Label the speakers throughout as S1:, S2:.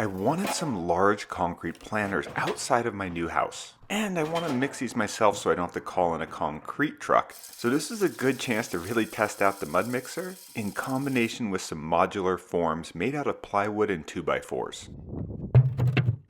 S1: I wanted some large concrete planters outside of my new house. And I want to mix these myself so I don't have to call in a concrete truck. So this is a good chance to really test out the mud mixer in combination with some modular forms made out of plywood and 2x4s.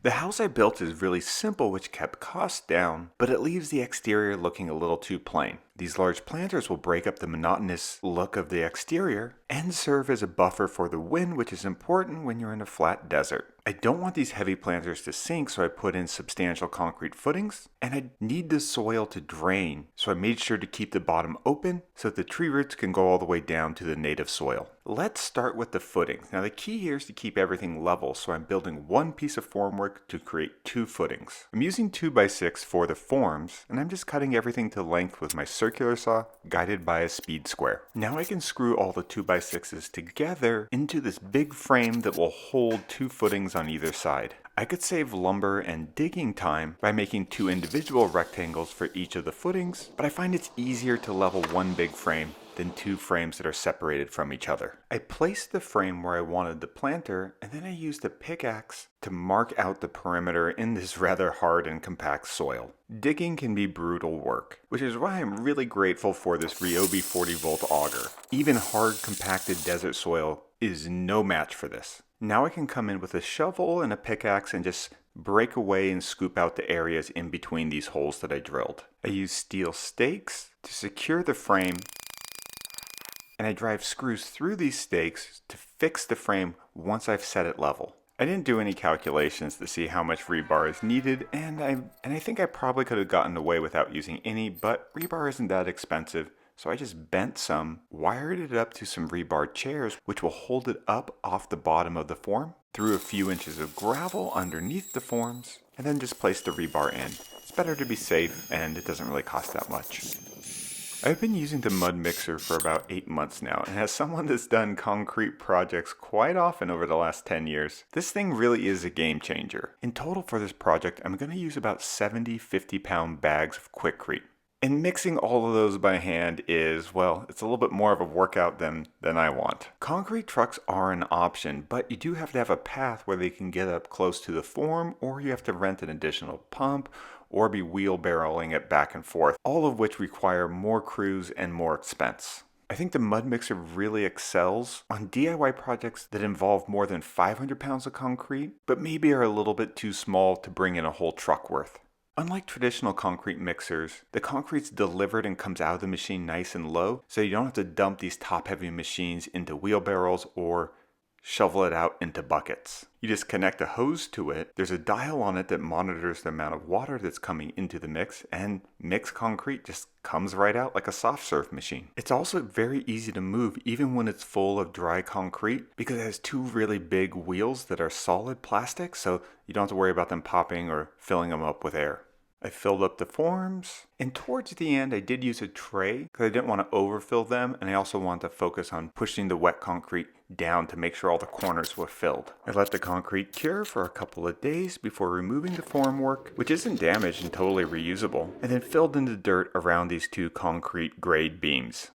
S1: The house I built is really simple, which kept costs down, but it leaves the exterior looking a little too plain. These large planters will break up the monotonous look of the exterior and serve as a buffer for the wind, which is important when you're in a flat desert. I don't want these heavy planters to sink, so I put in substantial concrete footings, and I need the soil to drain, so I made sure to keep the bottom open so that the tree roots can go all the way down to the native soil. Let's start with the footings. Now the key here is to keep everything level, so I'm building one piece of formwork to create two footings. I'm using 2x6 for the forms, and I'm just cutting everything to length with my circular saw guided by a speed square. Now I can screw all the 2x6s together into this big frame that will hold two footings on either side. I could save lumber and digging time by making two individual rectangles for each of the footings, but I find it's easier to level one big frame than two frames that are separated from each other. I placed the frame where I wanted the planter, and then I used a pickaxe to mark out the perimeter in this rather hard and compact soil. Digging can be brutal work, which is why I'm really grateful for this Ryobi 40-volt auger. Even hard, compacted desert soil is no match for this. Now I can come in with a shovel and a pickaxe and just break away and scoop out the areas in between these holes that I drilled. I use steel stakes to secure the frame, and I drive screws through these stakes to fix the frame once I've set it level. I didn't do any calculations to see how much rebar is needed, and I think I probably could have gotten away without using any, but rebar isn't that expensive, so I just bent some, wired it up to some rebar chairs, which will hold it up off the bottom of the form, threw a few inches of gravel underneath the forms, and then just placed the rebar in. It's better to be safe, and it doesn't really cost that much. I've been using the mud mixer for about 8 months now, and as someone that's done concrete projects quite often over the last 10 years, this thing really is a game changer. In total for this project, I'm going to use about 70 50-pound bags of quikrete. And mixing all of those by hand is, well, it's a little bit more of a workout than I want. Concrete trucks are an option, but you do have to have a path where they can get up close to the form, or you have to rent an additional pump, or be wheelbarrowing it back and forth, all of which require more crews and more expense. I think the mud mixer really excels on DIY projects that involve more than 500 pounds of concrete, but maybe are a little bit too small to bring in a whole truck worth. Unlike traditional concrete mixers, the concrete's delivered and comes out of the machine nice and low, so you don't have to dump these top-heavy machines into wheelbarrows or shovel it out into buckets. You just connect a hose to it, there's a dial on it that monitors the amount of water that's coming into the mix, and mixed concrete just comes right out like a soft serve machine. It's also very easy to move even when it's full of dry concrete because it has two really big wheels that are solid plastic, so you don't have to worry about them popping or filling them up with air. I filled up the forms, and towards the end I did use a tray because I didn't want to overfill them, and I also wanted to focus on pushing the wet concrete down to make sure all the corners were filled. I let the concrete cure for a couple of days before removing the formwork, which isn't damaged and totally reusable, and then filled in the dirt around these two concrete grade beams.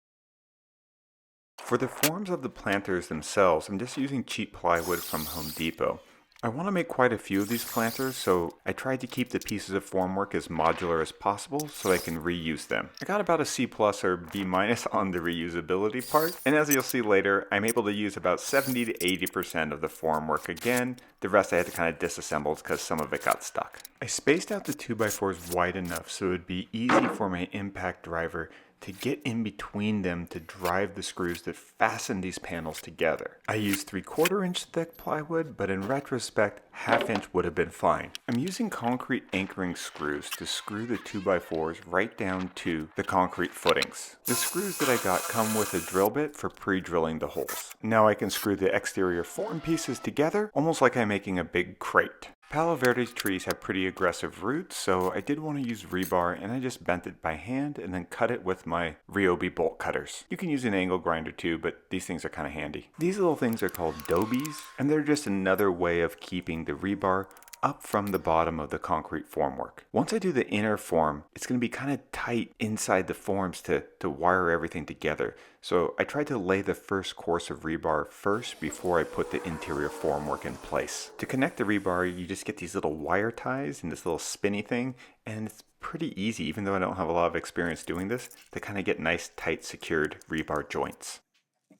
S1: For the forms of the planters themselves, I'm just using cheap plywood from Home Depot. I want to make quite a few of these planters, so I tried to keep the pieces of formwork as modular as possible so I can reuse them. I got about a C+ or B- on the reusability part, and as you'll see later, I'm able to use about 70 to 80% of the formwork again. The rest I had to kind of disassemble because some of it got stuck. I spaced out the 2x4s wide enough so it would be easy for my impact driver to get in between them to drive the screws that fasten these panels together. I used 3/4 inch thick plywood, but in retrospect, 1/2 inch would have been fine. I'm using concrete anchoring screws to screw the 2x4s right down to the concrete footings. The screws that I got come with a drill bit for pre-drilling the holes. Now I can screw the exterior form pieces together, almost like I'm making a big crate. Palo verde's trees have pretty aggressive roots, so I did want to use rebar, and I just bent it by hand and then cut it with my Ryobi bolt cutters. You can use an angle grinder too, but these things are kind of handy. These little things are called dobies, and they're just another way of keeping the rebar up from the bottom of the concrete formwork. Once I do the inner form, it's going to be kind of tight inside the forms to wire everything together. So I tried to lay the first course of rebar first before I put the interior formwork in place. To connect the rebar, you just get these little wire ties and this little spinny thing, and it's pretty easy, even though I don't have a lot of experience doing this, to kind of get nice, tight, secured rebar joints.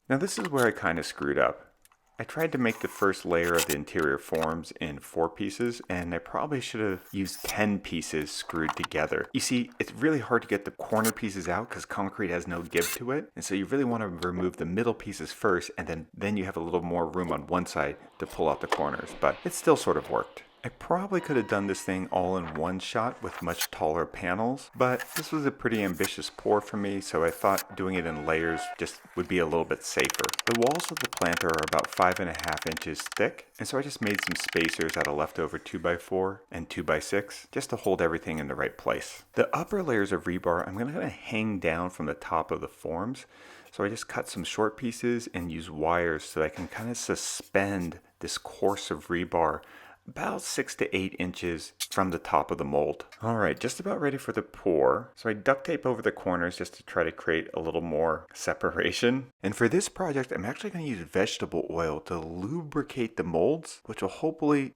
S1: Now this is where I kind of screwed up. I tried to make the first layer of the interior forms in 4 pieces, and I probably should have used 10 pieces screwed together. You see, it's really hard to get the corner pieces out because concrete has no give to it, and so you really want to remove the middle pieces first, and then you have a little more room on one side to pull out the corners, but it still sort of worked. I probably could have done this thing all in one shot with much taller panels, but this was a pretty ambitious pour for me, so I thought doing it in layers just would be a little bit safer. The walls of the planter are about 5.5 inches thick, and so I just made some spacers out of leftover 2x4 and 2x6 just to hold everything in the right place. The upper layers of rebar I'm going to hang down from the top of the forms, so I just cut some short pieces and use wires so that I can kind of suspend this course of rebar about 6 to 8 inches from the top of the mold. Alright, just about ready for the pour. So I duct tape over the corners just to try to create a little more separation. And for this project, I'm actually going to use vegetable oil to lubricate the molds, which will hopefully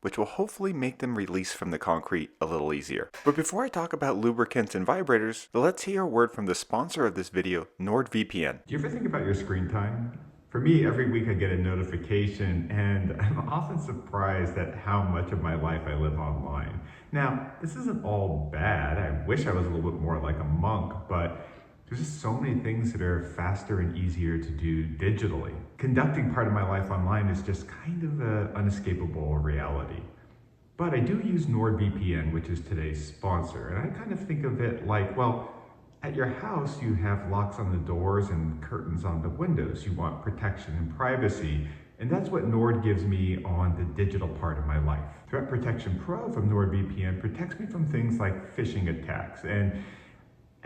S1: make them release from the concrete a little easier. But before I talk about lubricants and vibrators, let's hear a word from the sponsor of this video, NordVPN.
S2: Do you ever think about your screen time? For me, every week I get a notification, and I'm often surprised at how much of my life I live online. Now, this isn't all bad. I wish I was a little bit more like a monk, but there's just so many things that are faster and easier to do digitally. Conducting part of my life online is just kind of an unescapable reality. But I do use NordVPN, which is today's sponsor, and I kind of think of it like, well, at your house, you have locks on the doors and curtains on the windows. You want protection and privacy, and that's what Nord gives me on the digital part of my life. Threat Protection Pro from NordVPN protects me from things like phishing attacks. And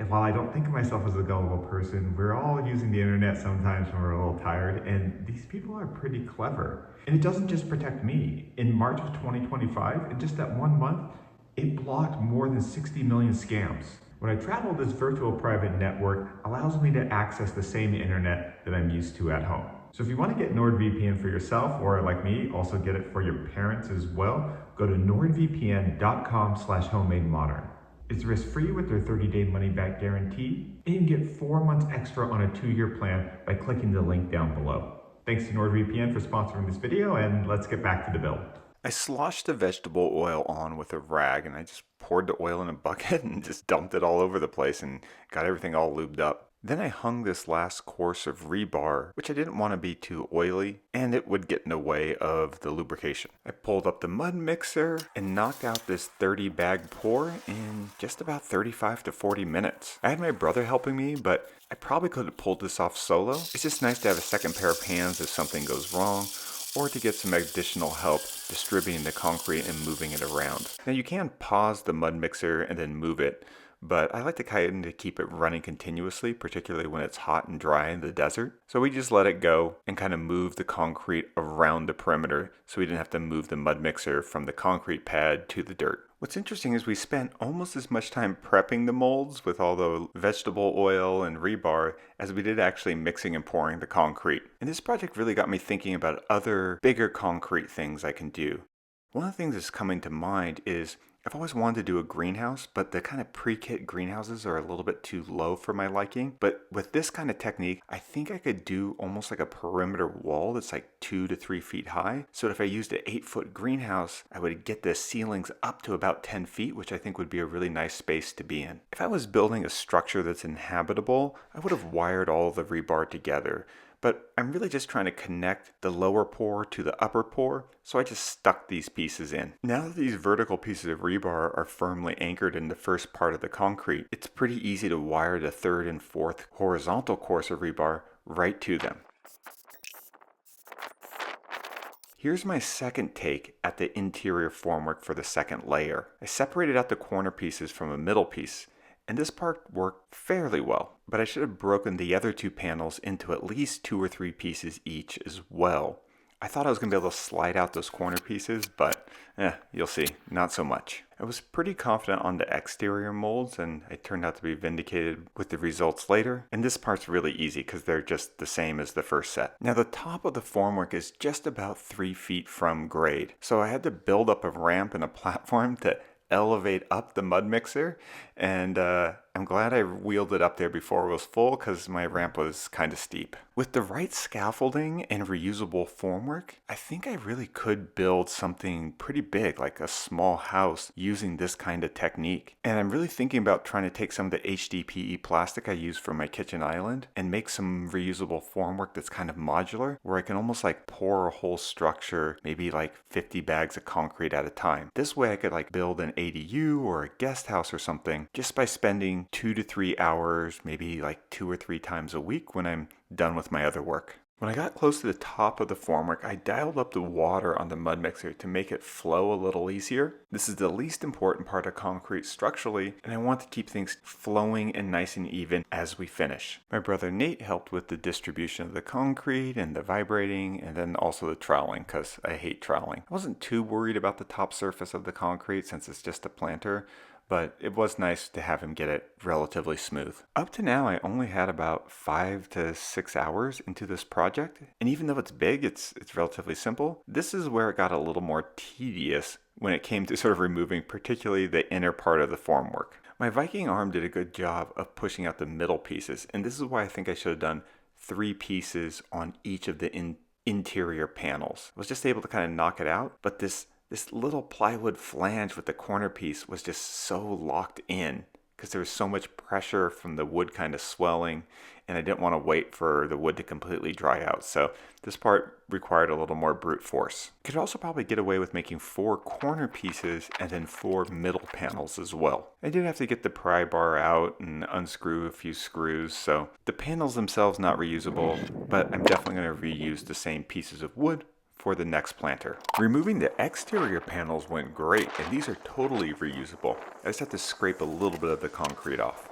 S2: while I don't think of myself as a gullible person, we're all using the internet sometimes when we're a little tired, and these people are pretty clever. And it doesn't just protect me. In March of 2025, in just that 1 month, it blocked more than 60 million scams. When I travel, this virtual private network allows me to access the same internet that I'm used to at home. So if you want to get NordVPN for yourself, or like me, also get it for your parents as well, go to nordvpn.com/homemademodern. It's risk-free with their 30-day money-back guarantee, and you can get 4 months extra on a 2-year plan by clicking the link down below. Thanks to NordVPN for sponsoring this video, and let's get back to the build.
S1: I sloshed the vegetable oil on with a rag, and I just poured the oil in a bucket and just dumped it all over the place and got everything all lubed up. Then I hung this last course of rebar, which I didn't want to be too oily, and it would get in the way of the lubrication. I pulled up the mud mixer and knocked out this 30 bag pour in just about 35 to 40 minutes. I had my brother helping me, but I probably could have pulled this off solo. It's just nice to have a second pair of hands if something goes wrong, or to get some additional help distributing the concrete and moving it around. Now you can pause the mud mixer and then move it, but I like to kind of keep it running continuously, particularly when it's hot and dry in the desert. So we just let it go and kind of move the concrete around the perimeter so we didn't have to move the mud mixer from the concrete pad to the dirt. What's interesting is we spent almost as much time prepping the molds with all the vegetable oil and rebar as we did actually mixing and pouring the concrete. And this project really got me thinking about other bigger concrete things I can do. One of the things that's coming to mind is I've always wanted to do a greenhouse, but the kind of pre-kit greenhouses are a little bit too low for my liking. But with this kind of technique, I think I could do almost like a perimeter wall that's like 2 to 3 feet high. So if I used an 8-foot greenhouse, I would get the ceilings up to about 10 feet, which I think would be a really nice space to be in. If I was building a structure that's inhabitable, I would have wired all the rebar together. But I'm really just trying to connect the lower pour to the upper pour, so I just stuck these pieces in. Now that these vertical pieces of rebar are firmly anchored in the first part of the concrete, it's pretty easy to wire the third and fourth horizontal course of rebar right to them. Here's my second take at the interior formwork for the second layer. I separated out the corner pieces from a middle piece, and this part worked fairly well, but I should have broken the other 2 panels into at least 2 or 3 pieces each as well. I thought I was going to be able to slide out those corner pieces, but you'll see, not so much. I was pretty confident on the exterior molds, and I turned out to be vindicated with the results later. And this part's really easy because they're just the same as the first set. Now the top of the formwork is just about 3 feet from grade, so I had to build up a ramp and a platform to elevate up the mud mixer, and I'm glad I wheeled it up there before it was full because my ramp was kind of steep. With the right scaffolding and reusable formwork, I think I really could build something pretty big, like a small house, using this kind of technique. And I'm really thinking about trying to take some of the HDPE plastic I use for my kitchen island and make some reusable formwork that's kind of modular, where I can almost like pour a whole structure, maybe like 50 bags of concrete at a time. This way I could like build an ADU or a guest house or something just by spending 2 to 3 hours, maybe like 2 or 3 times a week when I'm done with my other work. When I got close to the top of the formwork, I dialed up the water on the mud mixer to make it flow a little easier. This is the least important part of concrete structurally, and I want to keep things flowing and nice and even as we finish. My brother Nate helped with the distribution of the concrete and the vibrating, and then also the troweling, because I hate troweling. I wasn't too worried about the top surface of the concrete since it's just a planter, but it was nice to have him get it relatively smooth. Up to now, I only had about 5 to 6 hours into this project, and even though it's big, it's relatively simple. This is where it got a little more tedious when it came to sort of removing particularly the inner part of the formwork. My Viking arm did a good job of pushing out the middle pieces, and this is why I think I should have done 3 pieces on each of the interior panels. I was just able to kind of knock it out, but this little plywood flange with the corner piece was just so locked in because there was so much pressure from the wood kind of swelling, and I didn't want to wait for the wood to completely dry out. So this part required a little more brute force. Could also probably get away with making 4 corner pieces and then 4 middle panels as well. I did have to get the pry bar out and unscrew a few screws, so the panels themselves not reusable, but I'm definitely going to reuse the same pieces of wood for the next planter. Removing the exterior panels went great, and these are totally reusable. I just have to scrape a little bit of the concrete off.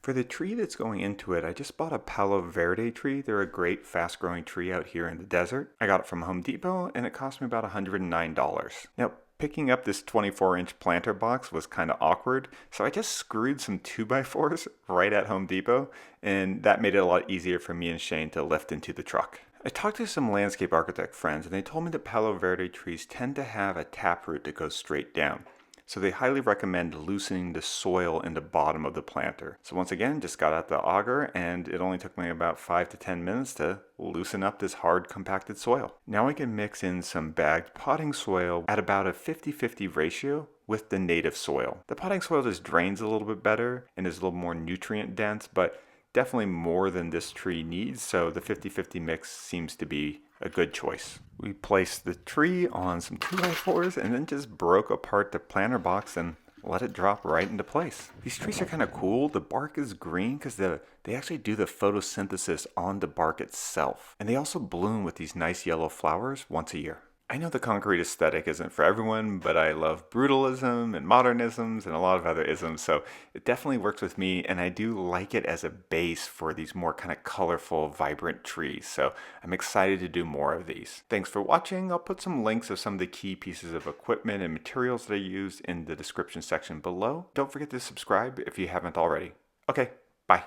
S1: For the tree that's going into it, I just bought a palo verde tree. They're a great fast growing tree out here in the desert. I got it from Home Depot and it cost me about $109. Now, picking up this 24-inch planter box was kind of awkward, so I just screwed some 2x4s right at Home Depot, and that made it a lot easier for me and Shane to lift into the truck. I talked to some landscape architect friends, and they told me that Palo Verde trees tend to have a taproot that goes straight down. So they highly recommend loosening the soil in the bottom of the planter. So once again, just got out the auger, and it only took me about 5 to 10 minutes to loosen up this hard compacted soil. Now I can mix in some bagged potting soil at about a 50-50 ratio with the native soil. The potting soil just drains a little bit better and is a little more nutrient dense, but definitely more than this tree needs, so the 50-50 mix seems to be a good choice. We placed the tree on some 2x4s and then just broke apart the planter box and let it drop right into place. These trees are kind of cool. The bark is green because they actually do the photosynthesis on the bark itself. And they also bloom with these nice yellow flowers once a year. I know the concrete aesthetic isn't for everyone, but I love brutalism and modernisms and a lot of other isms, so it definitely works with me, and I do like it as a base for these more kind of colorful, vibrant trees, so I'm excited to do more of these. Thanks for watching. I'll put some links of some of the key pieces of equipment and materials that I used in the description section below. Don't forget to subscribe if you haven't already. Okay, bye.